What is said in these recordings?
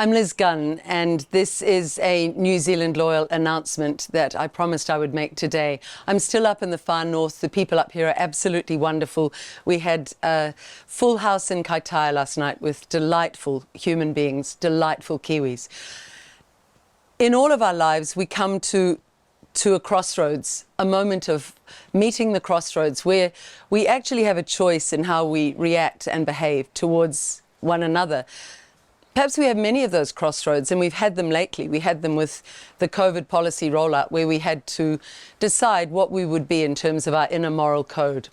I'm Liz Gunn, and this is a NZLoyal announcement that I promised I would make today. I'm still up in the far north. The people up here are absolutely wonderful. We had a full house in Kaitaia last night with delightful human beings, delightful Kiwis. In all of our lives, we come to a crossroads, a moment of meeting the crossroads where we actually have a choice in how we react and behave towards one another. Perhaps we have many of those crossroads, and we've had them lately. We had them with the COVID policy rollout, where we had to decide what we would be in terms of our inner moral code.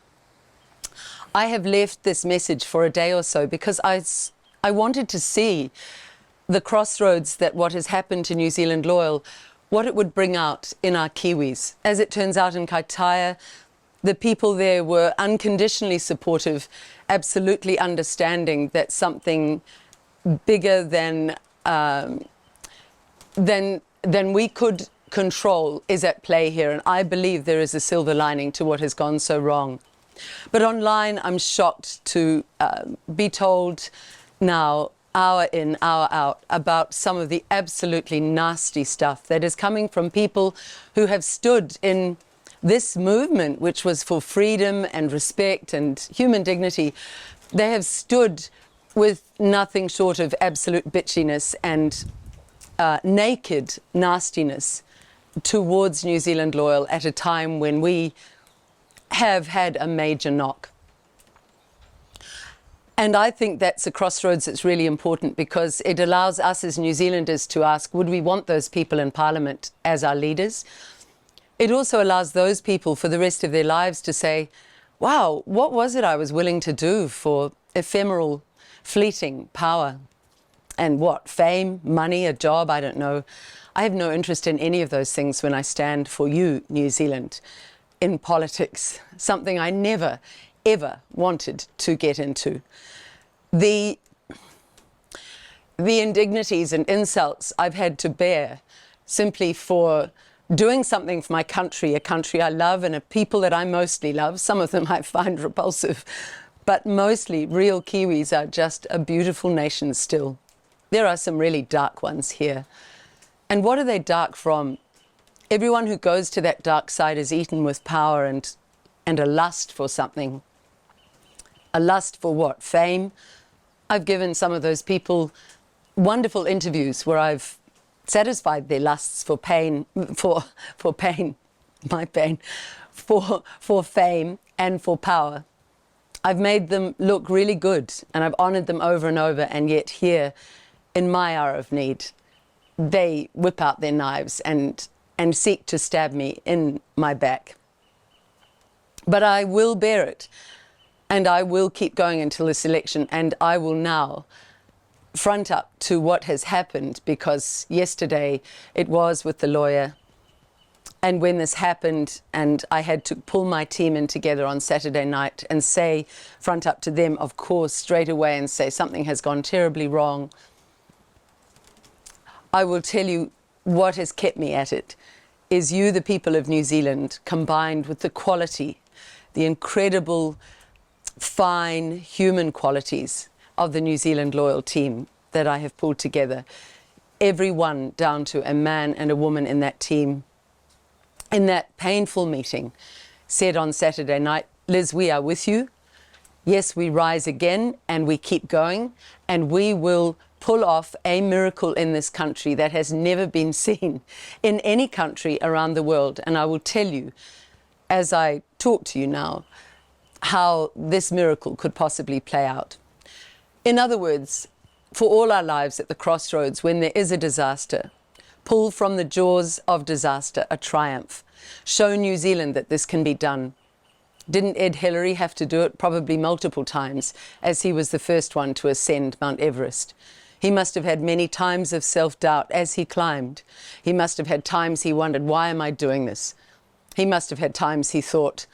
I have left this message for a day or so because I wanted to see the crossroads that what has happened to NZLoyal, what it would bring out in our Kiwis. As it turns out, in Kaitaia, the people there were unconditionally supportive, absolutely understanding that something bigger than we could control is at play here, and I believe there is a silver lining to what has gone so wrong. But online, I'm shocked to be told now, hour in, hour out, about some of the absolutely nasty stuff that is coming from people who have stood in this movement, which was for freedom and respect and human dignity. They have stood with nothing short of absolute bitchiness and naked nastiness towards NZLoyal at a time when we have had a major knock. And I think that's a crossroads that's really important, because it allows us as New Zealanders to ask, would we want those people in Parliament as our leaders? It also allows those people for the rest of their lives to say, wow, what was it I was willing to do for ephemeral, fleeting power? And what? Fame, money, a job? I don't know. I have no interest in any of those things when I stand for you, New Zealand, in politics, something I never, ever wanted to get into. The indignities and insults I've had to bear simply for doing something for my country, a country I love and a people that I mostly love. Some of them I find repulsive, but mostly real Kiwis are just a beautiful nation still. There are some really dark ones here. And what are they dark from? Everyone who goes to that dark side is eaten with power and a lust for something. A lust for what? Fame? I've given some of those people wonderful interviews where I've satisfied their lusts for pain, for pain, my pain, for fame and for power. I've made them look really good, and I've honored them over and over, and yet here, in my hour of need, they whip out their knives and seek to stab me in my back. But I will bear it, and I will keep going until this election, and I will now front up to what has happened, because yesterday it was with the lawyer, and when this happened and I had to pull my team in together on Saturday night and say, front up to them, of course, straight away, and say something has gone terribly wrong, I will tell you what has kept me at it is you, the people of New Zealand, combined with the quality, the incredible, fine human qualities of the NZLoyal team that I have pulled together. Everyone, down to a man and a woman in that team, in that painful meeting, said on Saturday night, Liz, we are with you. Yes, we rise again and we keep going, and we will pull off a miracle in this country that has never been seen in any country around the world. And I will tell you, as I talk to you now, how this miracle could possibly play out. In other words, for all our lives at the crossroads, when there is a disaster, pull from the jaws of disaster a triumph. Show New Zealand that this can be done. Didn't Ed Hillary have to do it? Probably multiple times, as he was the first one to ascend Mount Everest. He must have had many times of self-doubt as he climbed. He must have had times he wondered, why am I doing this? He must have had times he thought,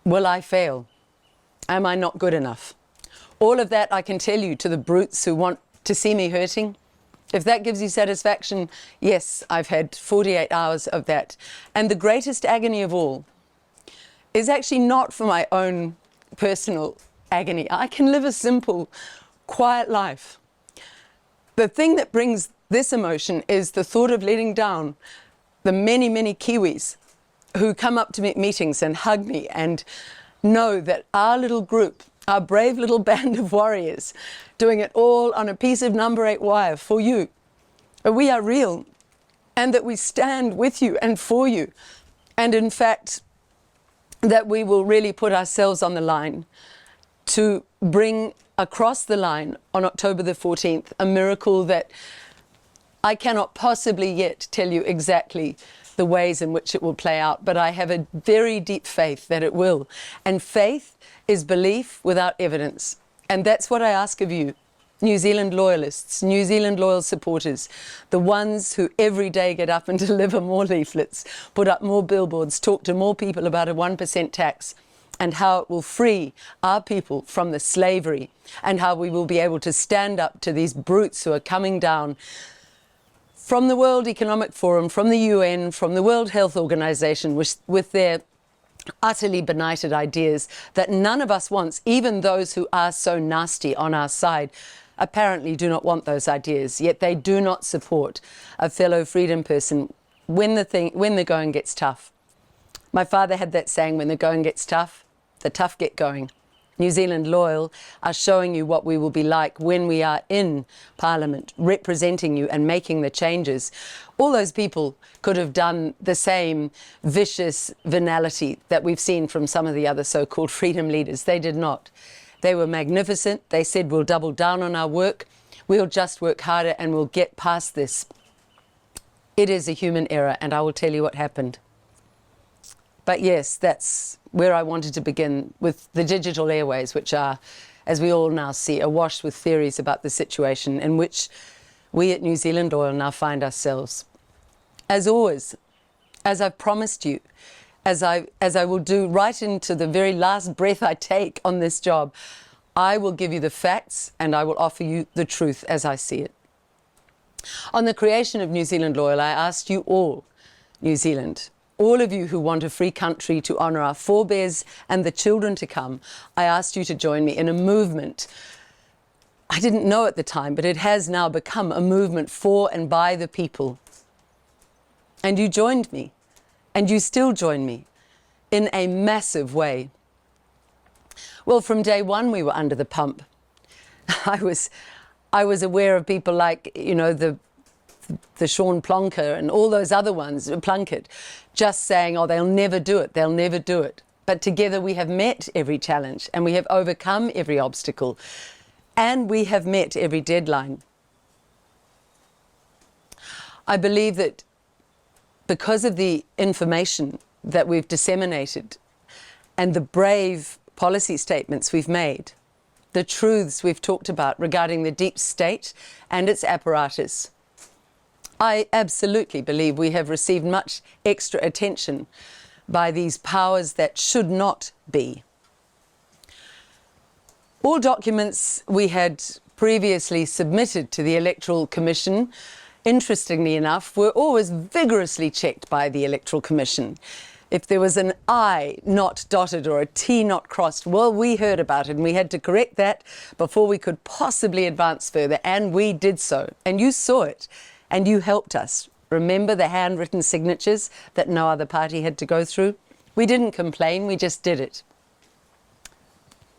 will I fail? Am I not good enough? All of that I can tell you to the brutes who want to see me hurting. If that gives you satisfaction, yes, I've had 48 hours of that. And the greatest agony of all is actually not for my own personal agony. I can live a simple, quiet life. the thing that brings this emotion is the thought of letting down the many, many Kiwis who come up to meetings and hug me and know that our little group, our brave little band of warriors, doing it all on a piece of number 8 wire for you, we are real, and that we stand with you and for you, and in fact that we will really put ourselves on the line to bring across the line on October the 14th a miracle that I cannot possibly yet tell you exactly the ways in which it will play out, but I have a very deep faith that it will. And faith is belief without evidence. And that's what I ask of you, New Zealand loyalists, New Zealand loyal supporters, the ones who every day get up and deliver more leaflets, put up more billboards, talk to more people about a 1% tax, and how it will free our people from the slavery, and how we will be able to stand up to these brutes who are coming down from the World Economic Forum, from the UN, from the World Health Organization, with their utterly benighted ideas that none of us wants, even those who are so nasty on our side apparently do not want those ideas, yet they do not support a fellow freedom person when the going gets tough. My father had that saying, when the going gets tough, the tough get going. New Zealand Loyal are showing you what we will be like when we are in Parliament, representing you and making the changes. All those people could have done the same vicious venality that we've seen from some of the other so-called freedom leaders. They did not. They were magnificent. They said, we'll double down on our work. We'll just work harder and we'll get past this. It is a human error, and I will tell you what happened. But yes, that's where I wanted to begin, with the digital airways, which are, as we all now see, awash with theories about the situation in which we at New Zealand Loyal now find ourselves. As always, as I've promised you, as I will do right into the very last breath I take on this job, I will give you the facts and I will offer you the truth as I see it. On the creation of New Zealand Loyal, I asked you all, New Zealand, all of you who want a free country to honour our forebears and the children to come, I asked you to join me in a movement. I didn't know at the time, but it has now become a movement for and by the people. And you joined me, and you still join me in a massive way. Well, from day one, we were under the pump. I was aware of people like, you know, the Sean Plonker and all those other ones, Plunkett, just saying, oh, they'll never do it, they'll never do it. But together we have met every challenge and we have overcome every obstacle and we have met every deadline. I believe that because of the information that we've disseminated and the brave policy statements we've made, the truths we've talked about regarding the deep state and its apparatus, I absolutely believe we have received much extra attention by these powers that should not be. All documents we had previously submitted to the Electoral Commission, interestingly enough, were always vigorously checked by the Electoral Commission. If there was an I not dotted or a T not crossed, well, we heard about it and we had to correct that before we could possibly advance further, and we did so. And you saw it. And you helped us. Remember the handwritten signatures that no other party had to go through? We didn't complain, we just did it.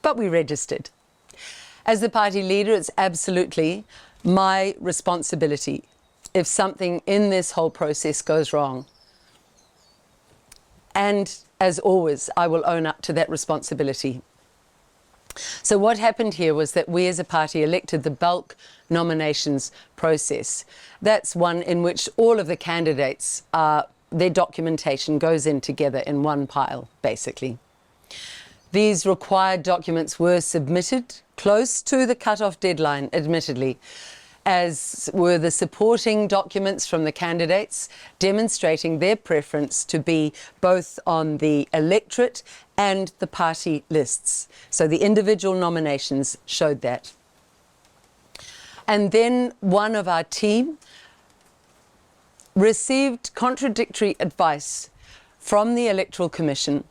But we registered. As the party leader, it's absolutely my responsibility if something in this whole process goes wrong. And as always, I will own up to that responsibility. So what happened here was that we as a party elected the bulk nominations process. That's one in which all of the candidates, their documentation goes in together in one pile, basically. These required documents were submitted close to the cut-off deadline, admittedly, as were the supporting documents from the candidates demonstrating their preference to be both on the electorate and the party lists. So the individual nominations showed that. And then one of our team received contradictory advice from the Electoral Commission,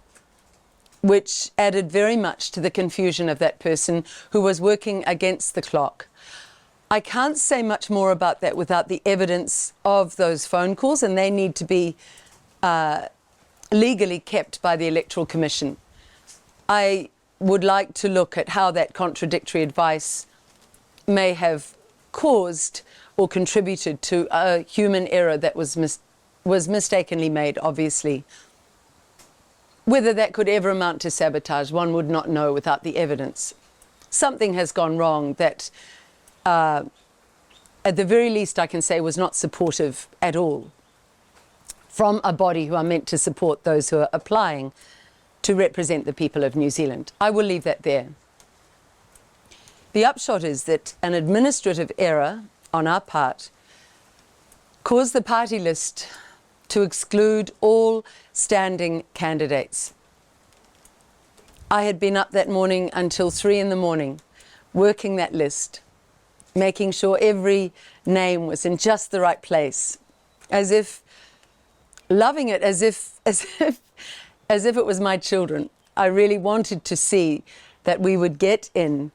which added very much to the confusion of that person who was working against the clock. I can't say much more about that without the evidence of those phone calls, and they need to be legally kept by the Electoral Commission. I would like to look at how that contradictory advice may have caused or contributed to a human error that was mistakenly made, obviously. Whether that could ever amount to sabotage, one would not know without the evidence. Something has gone wrong that, at the very least, I can say was not supportive at all from a body who are meant to support those who are applying to represent the people of New Zealand. I will leave that there. The upshot is that an administrative error on our part caused the party list to exclude all standing candidates. I had been up that morning until 3 a.m, working that list, making sure every name was in just the right place, as if loving it, as if it was my children. I really wanted to see that we would get in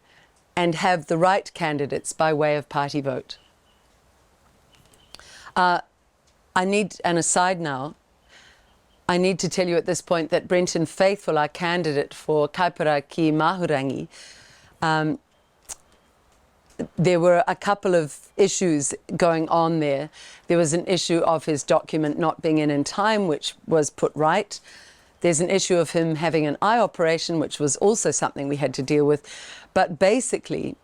and have the right candidates by way of party vote. I need an aside now. I need to tell you at this point that Brenton Faithful, our candidate for Kaipara ki Mahurangi, there were a couple of issues going on there. There was an issue of his document not being in time, which was put right. There's an issue of him having an eye operation, which was also something we had to deal with. But basically,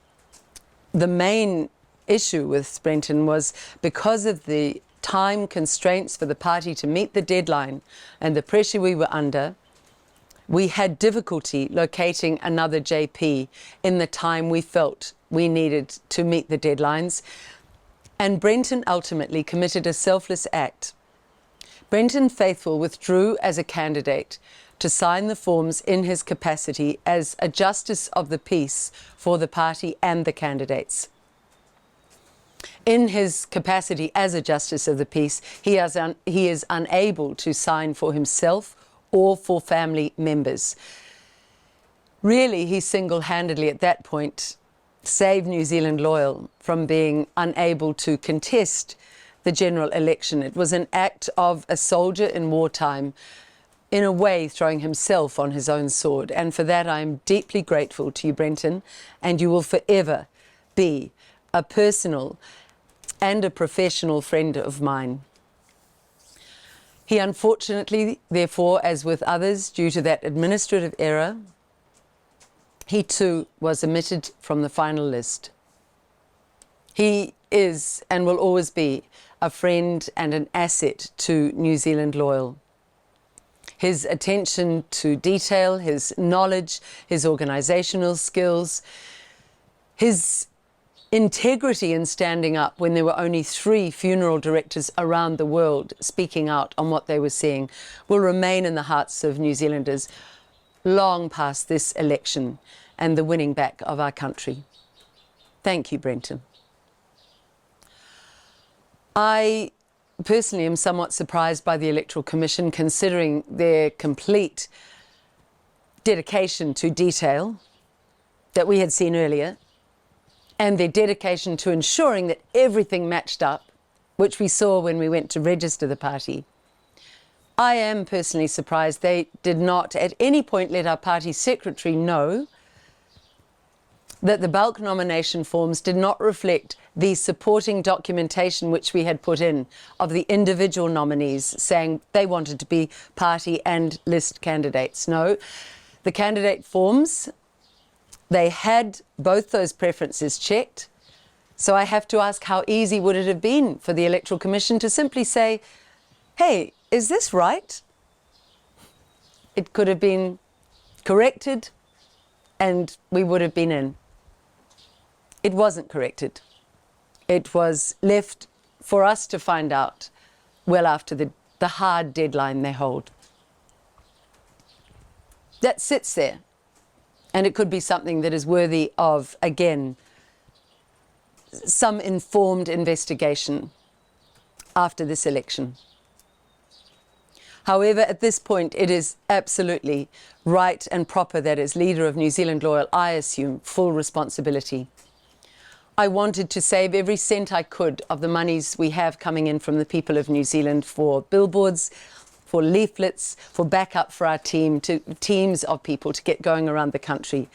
the main issue with Brenton was because of the time constraints for the party to meet the deadline and the pressure we were under, we had difficulty locating another JP in the time we felt we needed to meet the deadlines. And Brenton ultimately committed a selfless act. Brenton Faithful withdrew as a candidate to sign the forms in his capacity as a justice of the peace for the party and the candidates. In his capacity as a justice of the peace, he is unable to sign for himself or for family members. Really, he single-handedly at that point saved NZLoyal from being unable to contest the general election. It was an act of a soldier in wartime, in a way throwing himself on his own sword. And for that, I am deeply grateful to you, Brenton, and you will forever be a personal and a professional friend of mine. He unfortunately, therefore, as with others, due to that administrative error, he too was omitted from the final list. He is and will always be a friend and an asset to NZLoyal. His attention to detail, his knowledge, his organisational skills, his integrity in standing up when there were only 3 funeral directors around the world speaking out on what they were seeing will remain in the hearts of New Zealanders long past this election and the winning back of our country. Thank you, Brenton. I personally am somewhat surprised by the Electoral Commission, considering their complete dedication to detail that we had seen earlier, and their dedication to ensuring that everything matched up, which we saw when we went to register the party. I am personally surprised they did not at any point let our party secretary know that the bulk nomination forms did not reflect the supporting documentation which we had put in of the individual nominees saying they wanted to be party and list candidates. No, the candidate forms, they had both those preferences checked. So I have to ask, how easy would it have been for the Electoral Commission to simply say, hey, is this right? It could have been corrected and we would have been in. It wasn't corrected. It was left for us to find out well after the hard deadline they hold. That sits there, and it could be something that is worthy of, again, some informed investigation after this election. However, at this point, it is absolutely right and proper that as leader of NZLoyal, I assume full responsibility. I wanted to save every cent I could of the monies we have coming in from the people of New Zealand for billboards, for leaflets, for backup for our team, to teams of people to get going around the country.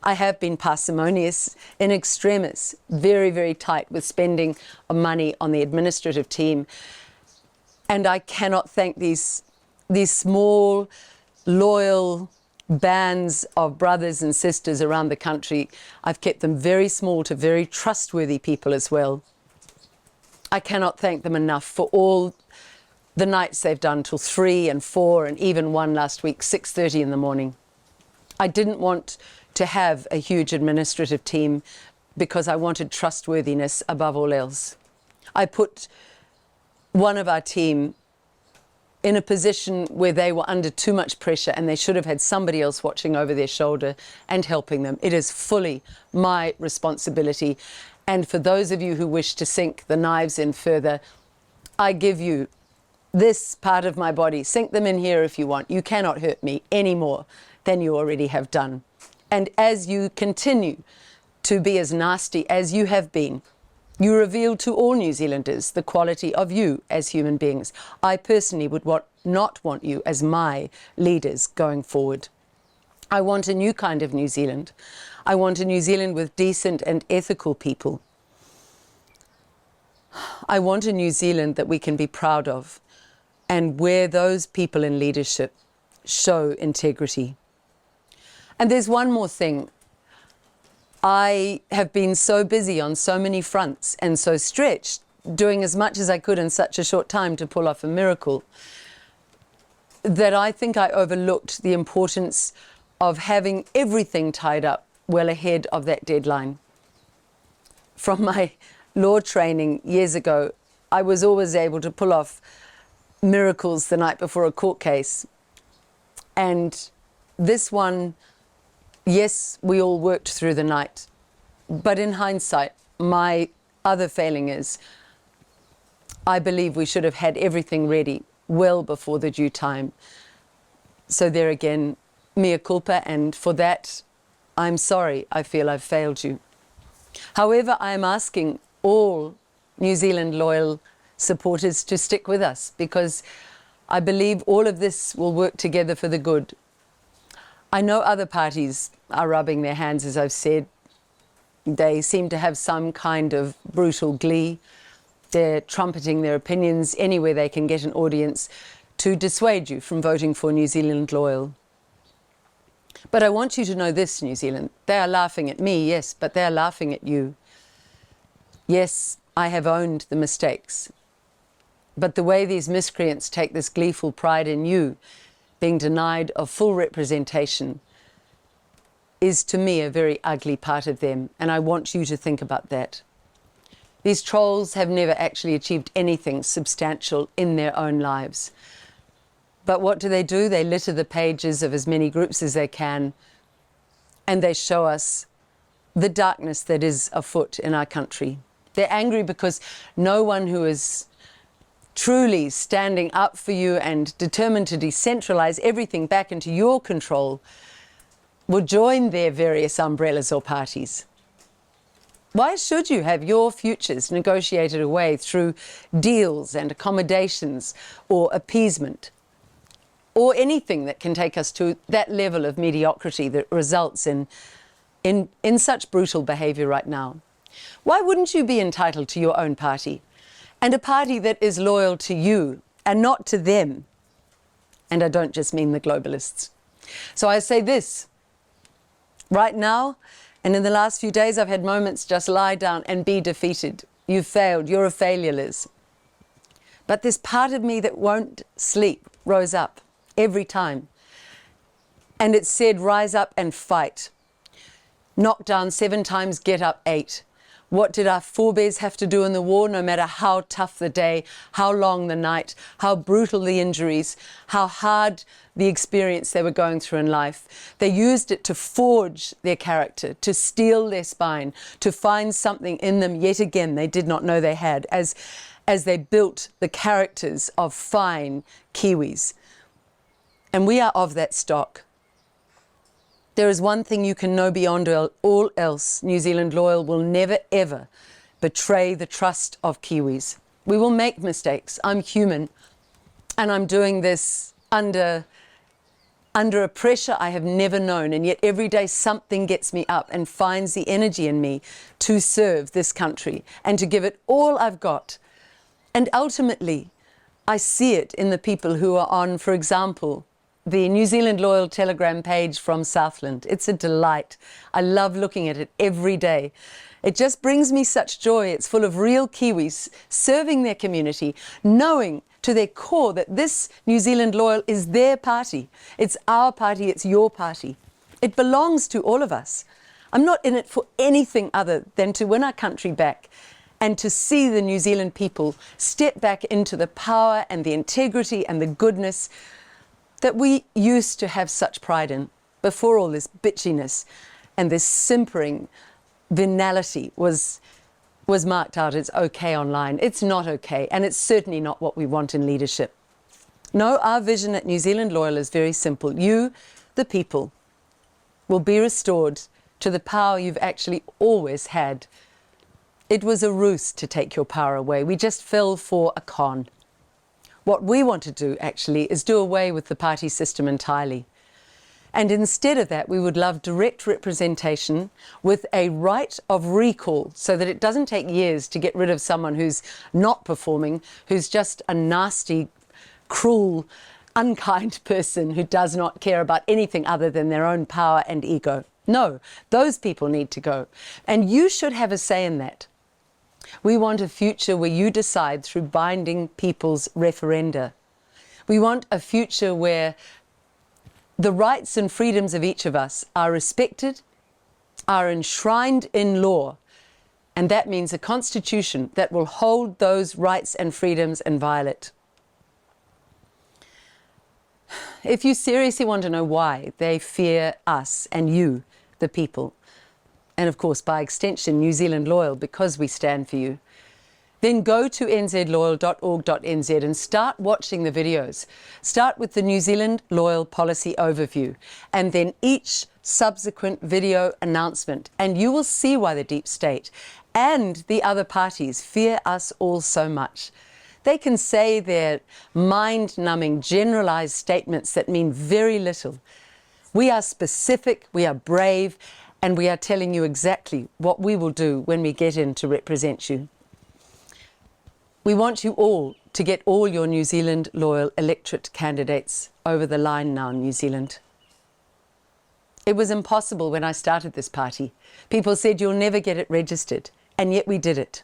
I have been parsimonious in extremis, very, very tight with spending of money on the administrative team. And I cannot thank these small, loyal bands of brothers and sisters around the country. I've kept them very small to very trustworthy people as well. I cannot thank them enough for all the nights they've done till 3 and 4 and even one last week, 6:30 in the morning. I didn't want to have a huge administrative team because I wanted trustworthiness above all else. I put one of our team in a position where they were under too much pressure and they should have had somebody else watching over their shoulder and helping them. It is fully my responsibility. And for those of you who wish to sink the knives in further, I give you this part of my body. Sink them in here if you want. You cannot hurt me any more than you already have done. And as you continue to be as nasty as you have been, you reveal to all New Zealanders the quality of you as human beings. I personally would not want you as my leaders going forward. I want a new kind of New Zealand. I want a New Zealand with decent and ethical people. I want a New Zealand that we can be proud of and where those people in leadership show integrity. And there's one more thing. I have been so busy on so many fronts and so stretched, doing as much as I could in such a short time to pull off a miracle, that I think I overlooked the importance of having everything tied up well ahead of that deadline. From my law training years ago, I was always able to pull off miracles the night before a court case. And this one, yes, we all worked through the night. But in hindsight, my other failing is I believe we should have had everything ready well before the due time. So there again, mea culpa, and for that, I'm sorry, I feel I've failed you. However, I am asking all NZLoyal supporters to stick with us because I believe all of this will work together for the good. I know other parties are rubbing their hands, as I've said. They seem to have some kind of brutal glee. They're trumpeting their opinions anywhere they can get an audience to dissuade you from voting for NZLoyal. But I want you to know this, New Zealand. They are laughing at me, yes, but they are laughing at you. Yes, I have owned the mistakes. But the way these miscreants take this gleeful pride in you being denied of full representation is to me a very ugly part of them, and I want you to think about that. These trolls have never actually achieved anything substantial in their own lives. But what do? They litter the pages of as many groups as they can, and they show us the darkness that is afoot in our country. They're angry because no one who is truly standing up for you and determined to decentralize everything back into your control will join their various umbrellas or parties. Why should you have your futures negotiated away through deals and accommodations or appeasement, or anything that can take us to that level of mediocrity that results in such brutal behavior right now? Why wouldn't you be entitled to your own party, and a party that is loyal to you and not to them? And I don't just mean the globalists. So I say this, right now, and in the last few days, I've had moments just lie down and be defeated. You've failed, you're a failure, Liz. But this part of me that won't sleep rose up every time. And it said, rise up and fight. Knock down 7 times, get up 8. What did our forebears have to do in the war, no matter how tough the day, how long the night, how brutal the injuries, how hard the experience they were going through in life? They used it to forge their character, to steel their spine, to find something in them yet again they did not know they had, as they built the characters of fine Kiwis. And we are of that stock. There is one thing you can know beyond all else. New Zealand Loyal will never, ever betray the trust of Kiwis. We will make mistakes. I'm human, and I'm doing this under a pressure I have never known, and yet every day something gets me up and finds the energy in me to serve this country and to give it all I've got. And ultimately, I see it in the people who are on, for example, the New Zealand Loyal Telegram page from Southland. It's a delight. I love looking at it every day. It just brings me such joy. It's full of real Kiwis serving their community, knowing to their core that this New Zealand Loyal is their party. It's our party, it's your party. It belongs to all of us. I'm not in it for anything other than to win our country back and to see the New Zealand people step back into the power and the integrity and the goodness that we used to have such pride in before all this bitchiness and this simpering venality was marked out as okay online. It's not okay, and it's certainly not what we want in leadership. No, our vision at New Zealand Loyal is very simple. You, the people, will be restored to the power you've actually always had. It was a ruse to take your power away. We just fell for a con. What we want to do, actually, is do away with the party system entirely. And instead of that, we would love direct representation with a right of recall so that it doesn't take years to get rid of someone who's not performing, who's just a nasty, cruel, unkind person who does not care about anything other than their own power and ego. No, those people need to go. And you should have a say in that. We want a future where you decide through binding people's referenda. We want a future where the rights and freedoms of each of us are respected, are enshrined in law, and that means a constitution that will hold those rights and freedoms inviolate. If you seriously want to know why they fear us and you, the people, and of course by extension New Zealand Loyal because we stand for you, then go to NZLoyal.org.nz and start watching the videos. Start with the New Zealand Loyal Policy Overview and then each subsequent video announcement, and you will see why the deep state and the other parties fear us all so much. They can say their mind-numbing generalized statements that mean very little. We are specific, we are brave, and we are telling you exactly what we will do when we get in to represent you. We want you all to get all your New Zealand Loyal electorate candidates over the line now in New Zealand. It was impossible when I started this party. People said you'll never get it registered, and yet we did it.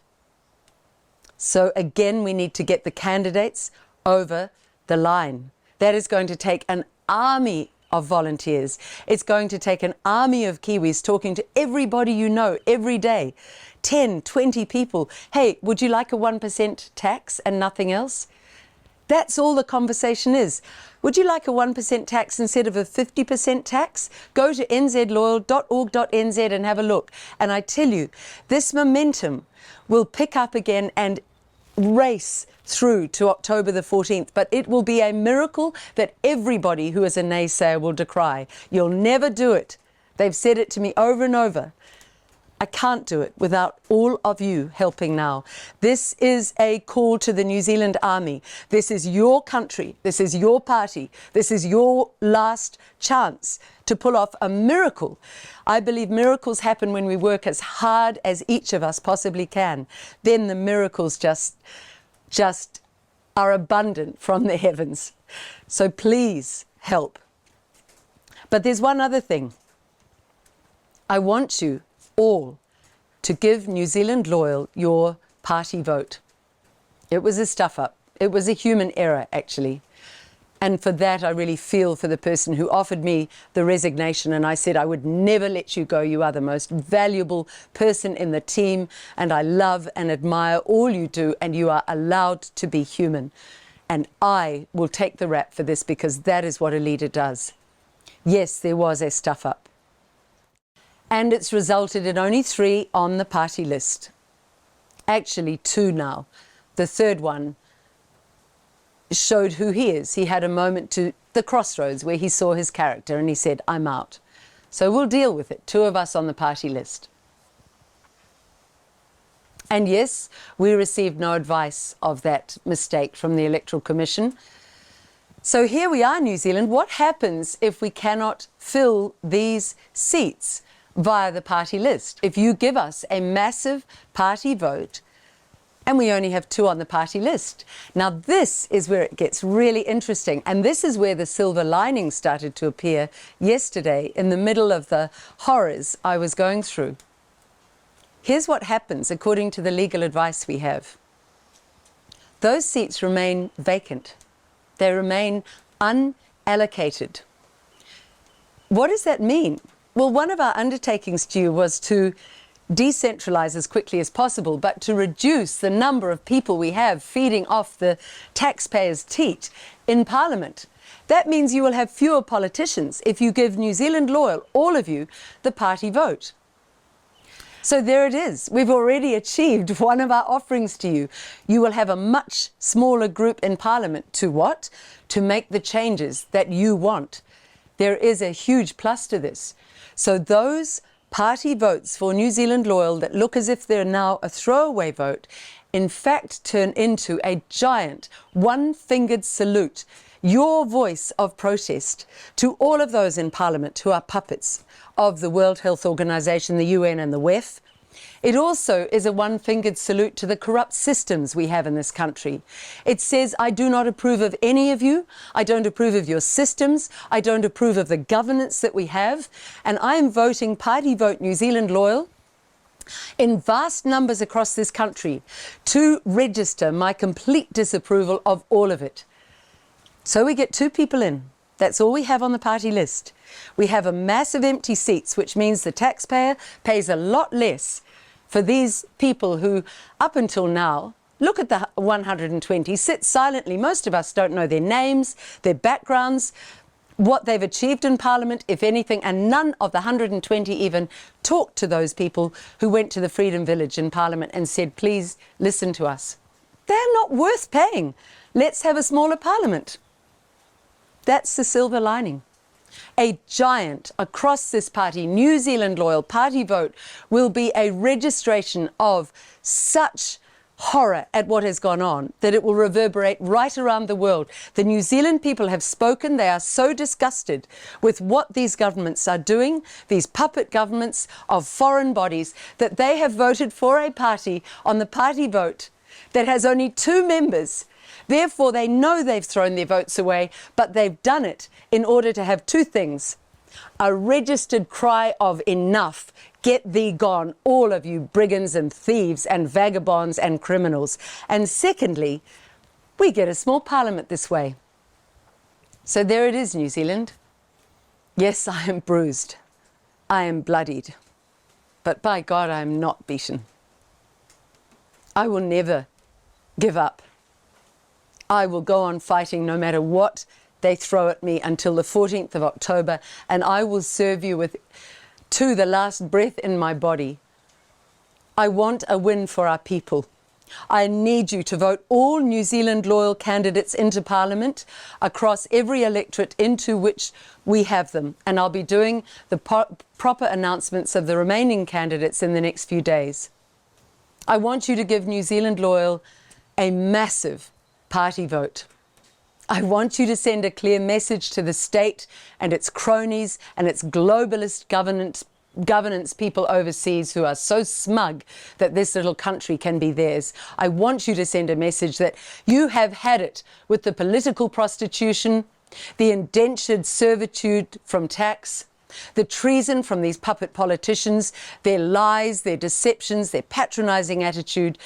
So again, we need to get the candidates over the line. That is going to take an army of volunteers. It's going to take an army of Kiwis talking to everybody you know every day. 10, 20 people. Hey, would you like a 1% tax and nothing else? That's all the conversation is. Would you like a 1% tax instead of a 50% tax? Go to nzloyal.org.nz and have a look. And I tell you, this momentum will pick up again and race through to October the 14th, but it will be a miracle that everybody who is a naysayer will decry. You'll never do it. They've said it to me over and over. I can't do it without all of you helping now. This is a call to the New Zealand Army. This is your country. This is your party. This is your last chance to pull off a miracle. I believe miracles happen when we work as hard as each of us possibly can. Then the miracles just are abundant from the heavens. So please help. But there's one other thing. I want you all to give New Zealand Loyal your party vote. It was a stuff-up. It was a human error, actually. And for that, I really feel for the person who offered me the resignation, and I said I would never let you go. You are the most valuable person in the team, and I love and admire all you do, and you are allowed to be human. And I will take the rap for this because that is what a leader does. Yes, there was a stuff-up. And it's resulted in only 3 on the party list. Actually 2 now. The third one showed who he is. He had a moment to the crossroads where he saw his character and he said, I'm out. So we'll deal with it, 2 of us on the party list. And yes, we received no advice of that mistake from the Electoral Commission. So here we are, New Zealand. What happens if we cannot fill these seats via the party list? If you give us a massive party vote and we only have 2 on the party list. Now this is where it gets really interesting, and this is where the silver lining started to appear yesterday in the middle of the horrors I was going through. Here's what happens according to the legal advice we have. Those seats remain vacant. They remain unallocated. What does that mean? Well, one of our undertakings, Stu, was to decentralise as quickly as possible, but to reduce the number of people we have feeding off the taxpayers' teat in Parliament. That means you will have fewer politicians if you give NZLoyal, all of you, the party vote. So there it is. We've already achieved one of our offerings to you. You will have a much smaller group in Parliament to what? To make the changes that you want. There is a huge plus to this. So those party votes for NZLoyal that look as if they're now a throwaway vote, in fact turn into a giant one-fingered salute, your voice of protest to all of those in Parliament who are puppets of the World Health Organization, the UN and the WEF. It also is a one-fingered salute to the corrupt systems we have in this country. It says, I do not approve of any of you. I don't approve of your systems. I don't approve of the governance that we have. And I am voting party vote NZLoyal in vast numbers across this country to register my complete disapproval of all of it. So we get 2 people in. That's all we have on the party list. We have a massive empty seats, which means the taxpayer pays a lot less for these people who, up until now, look at the 120, sit silently. Most of us don't know their names, their backgrounds, what they've achieved in Parliament, if anything, and none of the 120 even talked to those people who went to the Freedom Village in Parliament and said, please listen to us. They're not worth paying. Let's have a smaller Parliament. That's the silver lining. A giant across this party, NZLoyal party vote, will be a registration of such horror at what has gone on that it will reverberate right around the world. The New Zealand people have spoken. They are so disgusted with what these governments are doing, these puppet governments of foreign bodies, that they have voted for a party on the party vote that has only 2 members. Therefore, they know they've thrown their votes away, but they've done it in order to have 2 things. A registered cry of enough. Get thee gone, all of you brigands and thieves and vagabonds and criminals. And secondly, we get a small Parliament this way. So there it is, New Zealand. Yes, I am bruised. I am bloodied. But by God, I am not beaten. I will never give up. I will go on fighting no matter what they throw at me until the 14th of October, and I will serve you with to the last breath in my body. I want a win for our people. I need you to vote all NZLoyal candidates into Parliament across every electorate into which we have them, and I'll be doing the proper announcements of the remaining candidates in the next few days. I want you to give NZLoyal a massive party vote. I want you to send a clear message to the state and its cronies and its globalist governance people overseas who are so smug that this little country can be theirs. I want you to send a message that you have had it with the political prostitution, the indentured servitude from tax, the treason from these puppet politicians, their lies, their deceptions, their patronising attitude,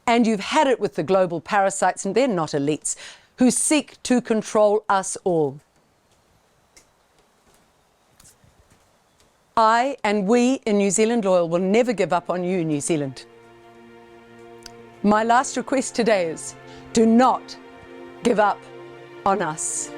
and you've had it with the global parasites, and they're not elites, who seek to control us all. I and we in NZLoyal will never give up on you, New Zealand. My last request today is, do not give up on us.